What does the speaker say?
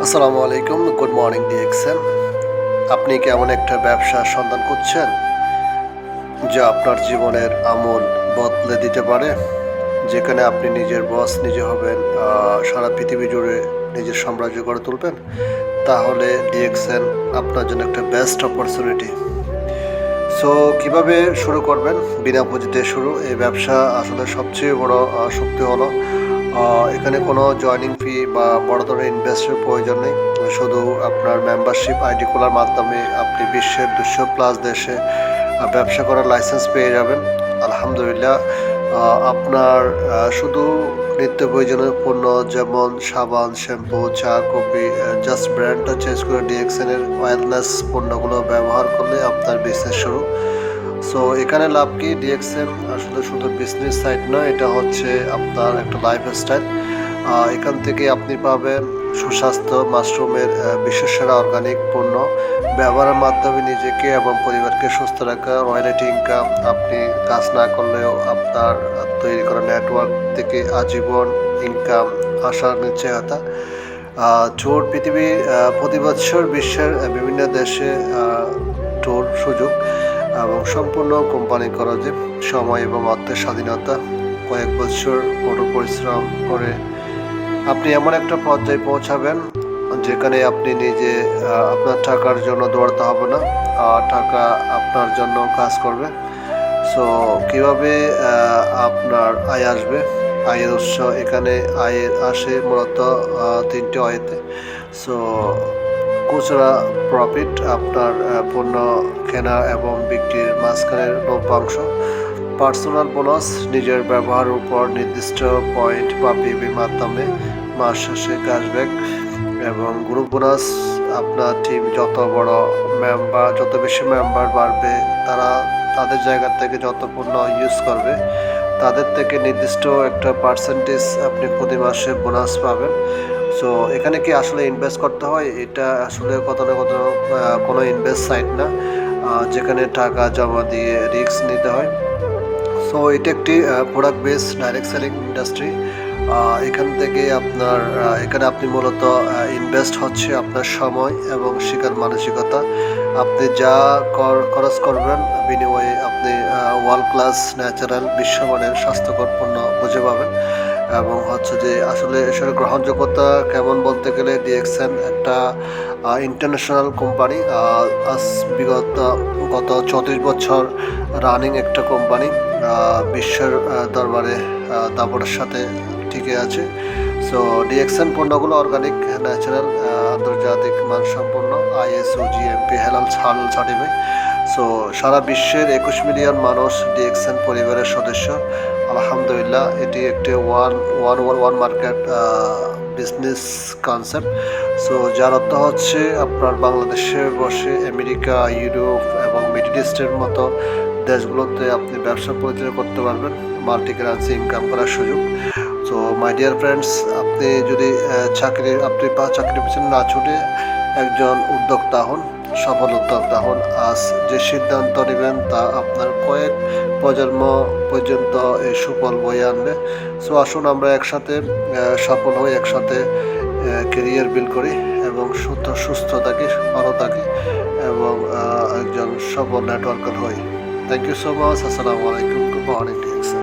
আসসালামু আলাইকুম, good morning DXN. আপনি কি এমন একটা ব্যবসার সন্ধান করছেন যা আপনার জীবনের আমূল বদলে দিতে পারে, যেখানে আপনি নিজের বস নিজে হবেন, সারা পৃথিবী জুড়ে নিজের সাম্রাজ্য গড়ে তুলবেন? তাহলে ডিএক্সএন আপনার জন্য একটা বেস্ট অপরচুনিটি। সো কিভাবে শুরু করবেন? বিনা পুঁজিতে শুরু। এই ব্যবসা আসলে সবচেয়ে বড় শক্তি হলো এখানে কোনো জয়নিং ফি বা বড় ধরনের ইনভেস্টের প্রয়োজন নেই। শুধু আপনার মেম্বারশিপ আইডি খোলার মাধ্যমে আপনি বিশ্বের 200+ দেশে ব্যবসা করার লাইসেন্স পেয়ে যাবেন। আলহামদুলিল্লাহ। আপনার শুধু নিত্য প্রয়োজনীয় পণ্য যেমন সাবান, শ্যাম্পু, চা, কফি, জাস্ট ব্র্যান্ডটা চেঞ্জ করে ডিএক্সএনের ওয়েলনেস পণ্যগুলো ব্যবহার করলে আপনার বিজনেস শুরু। সো এখানে লাভ কি? ডিএক্সএন আসলে শুধু বিজনেস সাইট নয়, এটা হচ্ছে আপনার একটা লাইফস্টাইল। এখান থেকে আপনি পাবেন সুস্বাস্থ্য মাশরুমের বিশ্বসেরা অর্গানিক পণ্য ব্যবহারের মাধ্যমে নিজেকে এবং পরিবারকে সুস্থ রাখা, রয়্যালিটি ইনকাম। আপনি কাজ না করলেও আপনার তৈরি করা নেটওয়ার্ক থেকে আজীবন ইনকাম আসার নিশ্চয়তা। ট্যুর পৃথিবী প্রতি বছর বিশ্বের বিভিন্ন দেশে ট্যুর সুযোগ এবং সম্পূর্ণ কোম্পানি খরচে সময় এবং অর্থের স্বাধীনতা। কয়েক বছর কঠোর পরিশ্রম করে আপনি এমন একটা পর্যায়ে পৌঁছাবেন যেখানে আপনি নিজে আপনার টাকার জন্য দৌড়াতে হবে না, টাকা আপনার জন্য কাজ করবে। সো কীভাবে আপনার আয় আসবে? আয়ের উৎস এখানে আয়ের আসে মূলত তিনটে ওয়েতে। সো খুচরা প্রফিট, আপনার পণ্য কেনা এবং বিক্রির মাঝখানের লভ্যাংশ। পার্সোনাল বোনাস, নিজের ব্যবহারের উপর নির্দিষ্ট পয়েন্ট বা পিবির মাধ্যমে মাস শেষে ক্যাশব্যাক। এবং গ্রুপ বোনাস, আপনার টিম যত বেশি মেম্বার বাড়বে, তারা তাদের জায়গা থেকে যত পণ্য ইউজ করবে তাদের থেকে নির্দিষ্ট একটা পার্সেন্টেজ আপনি প্রতি মাসে বোনাস পাবেন। সো এখানে কি আসলে ইনভেস্ট করতে হয়? এটা আসলে কত না কত কোনো ইনভেস্ট সাইট না যেখানে টাকা জমা দিয়ে রিস্ক নিতে হয়। সো এটা একটি product base direct selling industry. এখানে আপনি মূলত ইনভেস্ট হচ্ছে আপনার সময় এবং শিকার মানসিকতা। আপনি যা খরচ করবেন বিনিময়ে আপনি ওয়ার্ল্ড ক্লাস ন্যাচারাল বিশ্বমানের স্বাস্থ্যকর পণ্য বুঝে পাবেন। এবং হচ্ছে যে আসলে এসবের গ্রহণযোগ্যতা কেমন বলতে গেলে ডিএক্সএন একটা ইন্টারন্যাশনাল কোম্পানি। গত 34 বছর রানিং একটা কোম্পানি, বিশ্বের দরবারে দাপটের সাথে টিকে আছে। সো ডিএক্সএন পণ্যগুলো অর্গানিক, ন্যাচারাল, আন্তর্জাতিক মানসম্পন্ন, আইএসও জিএমপি হালাল সার্টিফাইড। সো সারা বিশ্বের 21 মিলিয়ন মানুষ ডিএক্সএন পরিবারের সদস্য। আলহামদুলিল্লাহ, এটি একটি one market business concept. So যার অর্থ হচ্ছে আপনার বাংলাদেশে বসে আমেরিকা, ইউরোপ এবং মিডল ইস্টের মতো দেশগুলোতে আপনি ব্যবসা পরিচালনা করতে পারবেন, মাল্টি কারেন্সি ইনকাম করার সুযোগ। সো মাই ডিয়ার ফ্রেন্ডস, আপনি যদি চাকরির পিছনে না ছুটে একজন উদ্যোক্তা হন, সফল উদ্যোক্তা হন, আজ যে সিদ্ধান্ত নেবেন তা আপনার কয়েক প্রজন্ম পর্যন্ত এই সুফল বয়ে আনবে। সো আসুন আমরা একসাথে সফল হই, একসাথে কেরিয়ার বিল্ড করি এবং সুস্থ থাকি, ভালো থাকি এবং একজন সফল নেটওয়ার্কার হই। Thank you so much. আসসালামু আলাইকুম। Good morning.